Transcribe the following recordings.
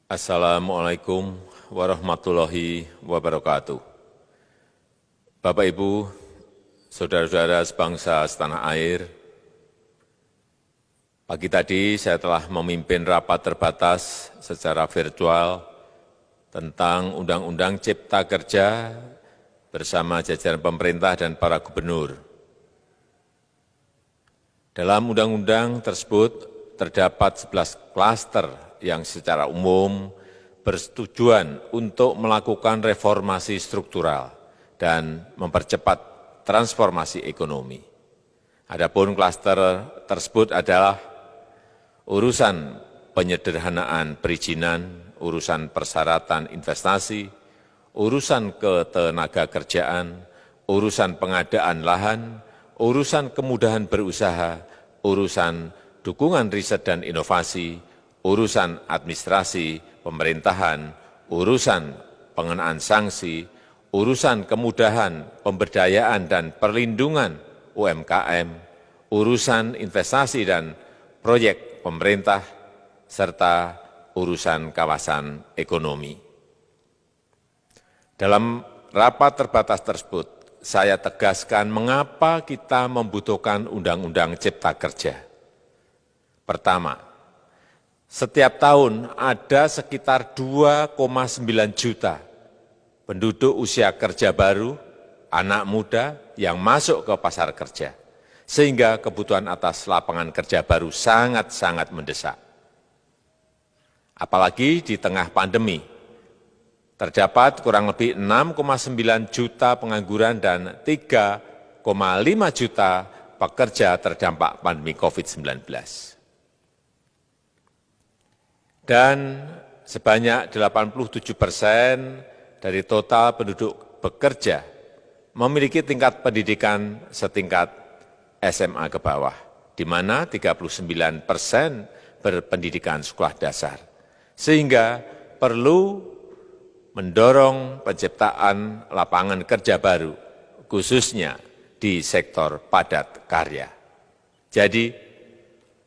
Assalamualaikum warahmatullahi wabarakatuh. Bapak, Ibu, saudara-saudara sebangsa setanah air, pagi tadi saya telah memimpin rapat terbatas secara virtual tentang Undang-Undang Cipta Kerja bersama jajaran pemerintah dan para gubernur. Dalam undang-undang tersebut terdapat 11 klaster yang secara umum bertujuan untuk melakukan reformasi struktural dan mempercepat transformasi ekonomi. Adapun klaster tersebut adalah urusan penyederhanaan perizinan, urusan persyaratan investasi, urusan ketenagakerjaan, urusan pengadaan lahan, urusan kemudahan berusaha, urusan dukungan riset dan inovasi, urusan administrasi pemerintahan, urusan pengenaan sanksi, urusan kemudahan pemberdayaan dan perlindungan UMKM, urusan investasi dan proyek pemerintah, serta urusan kawasan ekonomi. Dalam rapat terbatas tersebut, saya tegaskan mengapa kita membutuhkan Undang-Undang Cipta Kerja. Pertama, setiap tahun ada sekitar 2,9 juta penduduk usia kerja baru, anak muda yang masuk ke pasar kerja, sehingga kebutuhan atas lapangan kerja baru sangat-sangat mendesak. Apalagi di tengah pandemi, terdapat kurang lebih 6,9 juta pengangguran dan 3,5 juta pekerja terdampak pandemi COVID-19. Dan sebanyak 87% dari total penduduk bekerja memiliki tingkat pendidikan setingkat SMA ke bawah, di mana 39% berpendidikan sekolah dasar. Sehingga perlu mendorong penciptaan lapangan kerja baru, khususnya di sektor padat karya. Jadi,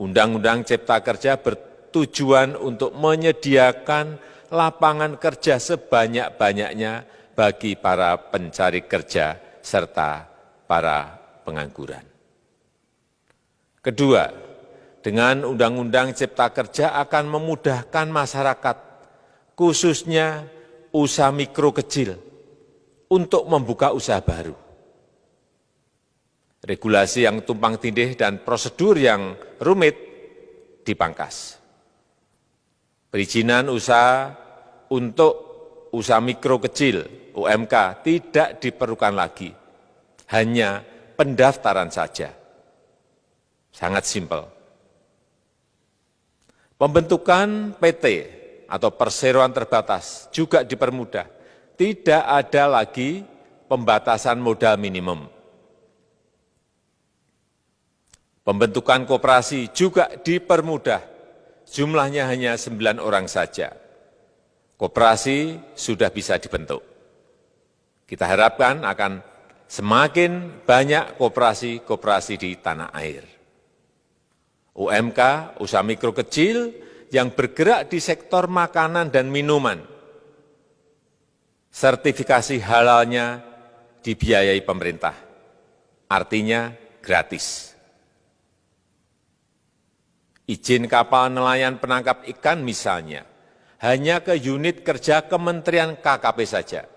Undang-Undang Cipta Kerja bertujuan untuk menyediakan lapangan kerja sebanyak-banyaknya bagi para pencari kerja serta para pengangguran. Kedua, dengan Undang-Undang Cipta Kerja akan memudahkan masyarakat, khususnya usaha mikro kecil, untuk membuka usaha baru. Regulasi yang tumpang tindih dan prosedur yang rumit dipangkas. Perizinan usaha untuk usaha mikro kecil, UMK, tidak diperlukan lagi. Hanya pendaftaran saja. Sangat simpel. Pembentukan PT atau perseroan terbatas juga dipermudah. Tidak ada lagi pembatasan modal minimum. Pembentukan koperasi juga dipermudah. Jumlahnya hanya 9 orang saja. Koperasi sudah bisa dibentuk. Kita harapkan akan semakin banyak koperasi-koperasi di tanah air. UMK, usaha mikro kecil yang bergerak di sektor makanan dan minuman. Sertifikasi halalnya dibiayai pemerintah, artinya gratis. Izin kapal nelayan penangkap ikan misalnya, hanya ke unit kerja Kementerian KKP saja.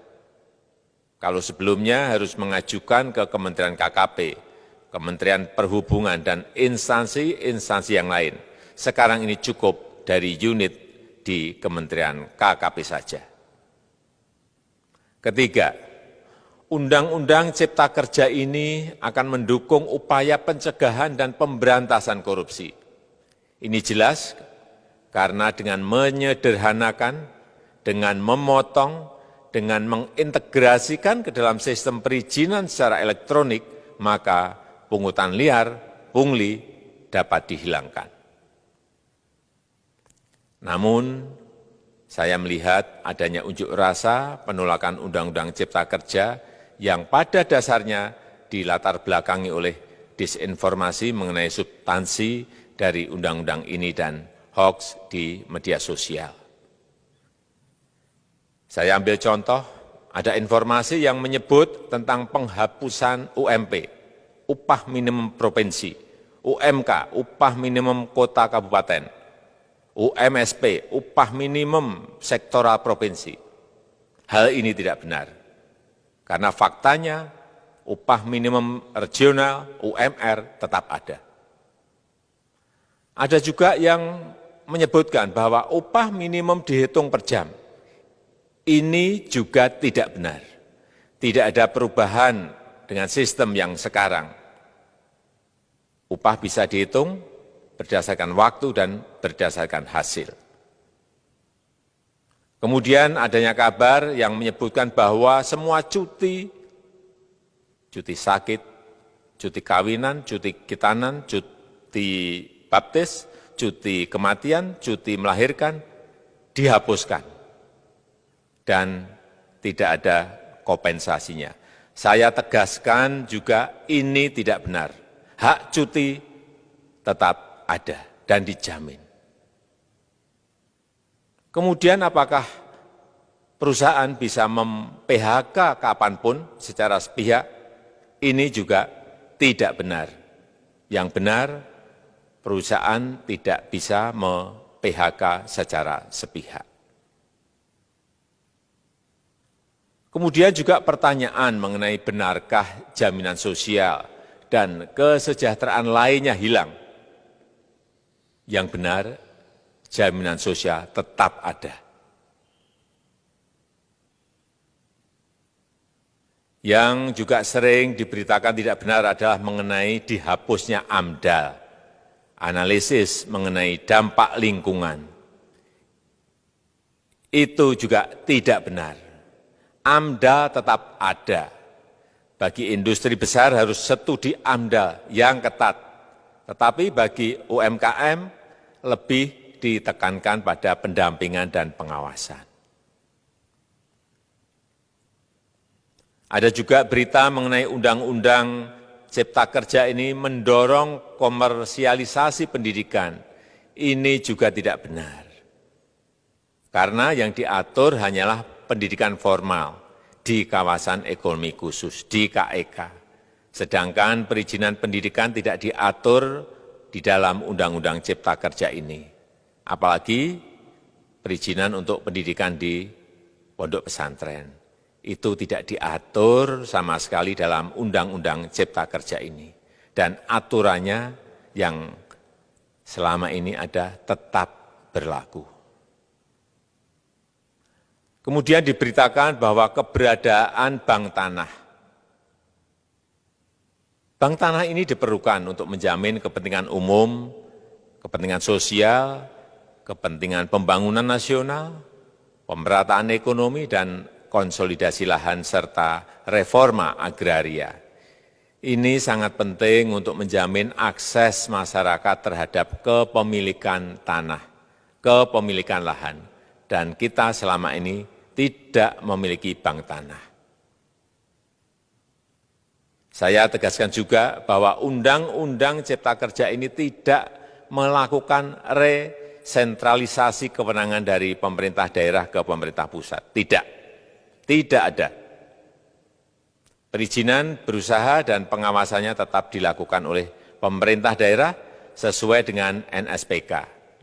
Kalau sebelumnya harus mengajukan ke Kementerian KKP, Kementerian Perhubungan, dan instansi-instansi yang lain. Sekarang ini cukup dari unit di Kementerian KKP saja. Ketiga, Undang-Undang Cipta Kerja ini akan mendukung upaya pencegahan dan pemberantasan korupsi. Ini jelas karena dengan menyederhanakan, dengan memotong, dengan mengintegrasikan ke dalam sistem perizinan secara elektronik, maka pungutan liar, pungli, dapat dihilangkan. Namun, saya melihat adanya unjuk rasa penolakan Undang-Undang Cipta Kerja yang pada dasarnya dilatar belakangi oleh disinformasi mengenai substansi dari undang-undang ini dan hoaks di media sosial. Saya ambil contoh, ada informasi yang menyebut tentang penghapusan UMP, upah minimum provinsi, UMK, upah minimum kota kabupaten, UMSP, upah minimum sektoral provinsi. Hal ini tidak benar, karena faktanya upah minimum regional, UMR, tetap ada. Ada juga yang menyebutkan bahwa upah minimum dihitung per jam. Ini juga tidak benar. Tidak ada perubahan dengan sistem yang sekarang. Upah bisa dihitung berdasarkan waktu dan berdasarkan hasil. Kemudian adanya kabar yang menyebutkan bahwa semua cuti sakit, cuti kawinan, cuti khitanan, cuti baptis, cuti kematian, cuti melahirkan, dihapuskan. Dan tidak ada kompensasinya. Saya tegaskan juga ini tidak benar. Hak cuti tetap ada dan dijamin. Kemudian apakah perusahaan bisa mem-PHK kapanpun secara sepihak? Ini juga tidak benar. Yang benar, perusahaan tidak bisa me-PHK secara sepihak. Kemudian juga pertanyaan mengenai benarkah jaminan sosial dan kesejahteraan lainnya hilang. Yang benar, jaminan sosial tetap ada. Yang juga sering diberitakan tidak benar adalah mengenai dihapusnya AMDAL, analisis mengenai dampak lingkungan. Itu juga tidak benar. AMDAL tetap ada. Bagi industri besar harus studi AMDAL yang ketat. Tetapi bagi UMKM lebih ditekankan pada pendampingan dan pengawasan. Ada juga berita mengenai Undang-Undang Cipta Kerja ini mendorong komersialisasi pendidikan. Ini juga tidak benar. Karena yang diatur hanyalah pendidikan formal di kawasan ekonomi khusus, di KEK. Sedangkan perizinan pendidikan tidak diatur di dalam Undang-Undang Cipta Kerja ini. Apalagi perizinan untuk pendidikan di pondok pesantren. Itu tidak diatur sama sekali dalam Undang-Undang Cipta Kerja ini. Dan aturannya yang selama ini ada tetap berlaku. Kemudian diberitakan bahwa keberadaan bank tanah. Bank tanah ini diperlukan untuk menjamin kepentingan umum, kepentingan sosial, kepentingan pembangunan nasional, pemerataan ekonomi, dan konsolidasi lahan serta reforma agraria. Ini sangat penting untuk menjamin akses masyarakat terhadap kepemilikan tanah, kepemilikan lahan, dan kita selama ini tidak memiliki bank tanah. Saya tegaskan juga bahwa Undang-Undang Cipta Kerja ini tidak melakukan resentralisasi kewenangan dari pemerintah daerah ke pemerintah pusat. Tidak ada. Perizinan berusaha dan pengawasannya tetap dilakukan oleh pemerintah daerah sesuai dengan NSPK,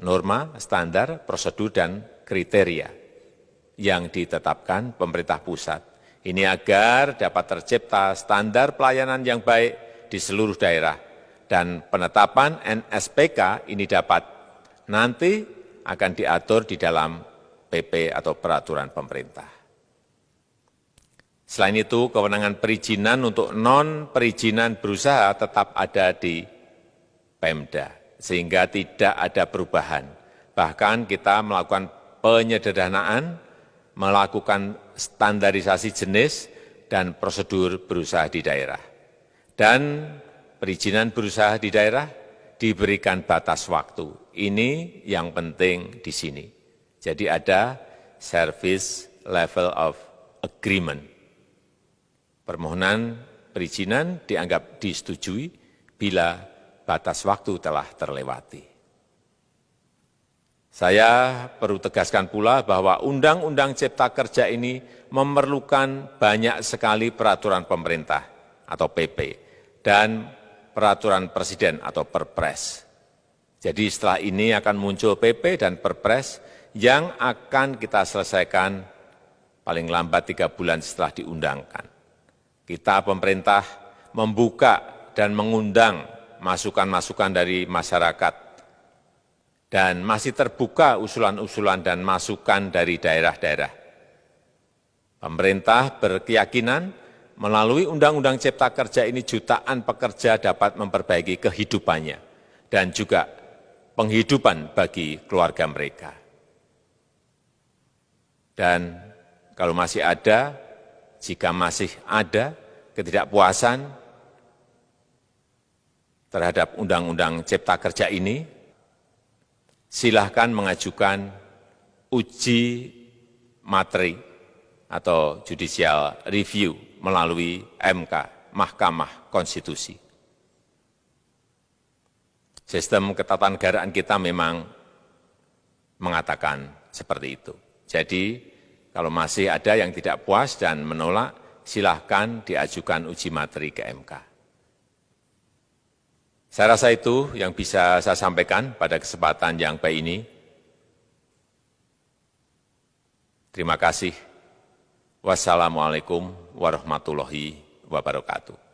norma, standar, prosedur, dan kriteria yang ditetapkan pemerintah pusat. Ini agar dapat tercipta standar pelayanan yang baik di seluruh daerah. Dan penetapan NSPK ini dapat nanti akan diatur di dalam PP atau peraturan pemerintah. Selain itu, kewenangan perizinan untuk non-perizinan berusaha tetap ada di Pemda, sehingga tidak ada perubahan. Bahkan kita melakukan penyederhanaan, melakukan standarisasi jenis dan prosedur berusaha di daerah. Dan perizinan berusaha di daerah diberikan batas waktu. Ini yang penting di sini. Jadi ada service level of agreement. Permohonan perizinan dianggap disetujui bila batas waktu telah terlewati. Saya perlu tegaskan pula bahwa Undang-Undang Cipta Kerja ini memerlukan banyak sekali peraturan pemerintah atau PP dan peraturan presiden atau Perpres. Jadi setelah ini akan muncul PP dan Perpres yang akan kita selesaikan paling lambat 3 bulan setelah diundangkan. Kita pemerintah membuka dan mengundang masukan-masukan dari masyarakat dan masih terbuka usulan-usulan dan masukan dari daerah-daerah. Pemerintah berkeyakinan melalui Undang-Undang Cipta Kerja ini jutaan pekerja dapat memperbaiki kehidupannya dan juga penghidupan bagi keluarga mereka. Dan kalau masih ada, jika masih ada ketidakpuasan terhadap Undang-Undang Cipta Kerja ini, silahkan mengajukan uji materi atau judicial review melalui MK, Mahkamah Konstitusi. Sistem ketatanegaraan kita memang mengatakan seperti itu. Jadi, kalau masih ada yang tidak puas dan menolak, silahkan diajukan uji materi ke MK. Saya rasa itu yang bisa saya sampaikan pada kesempatan yang baik ini. Terima kasih. Wassalamualaikum warahmatullahi wabarakatuh.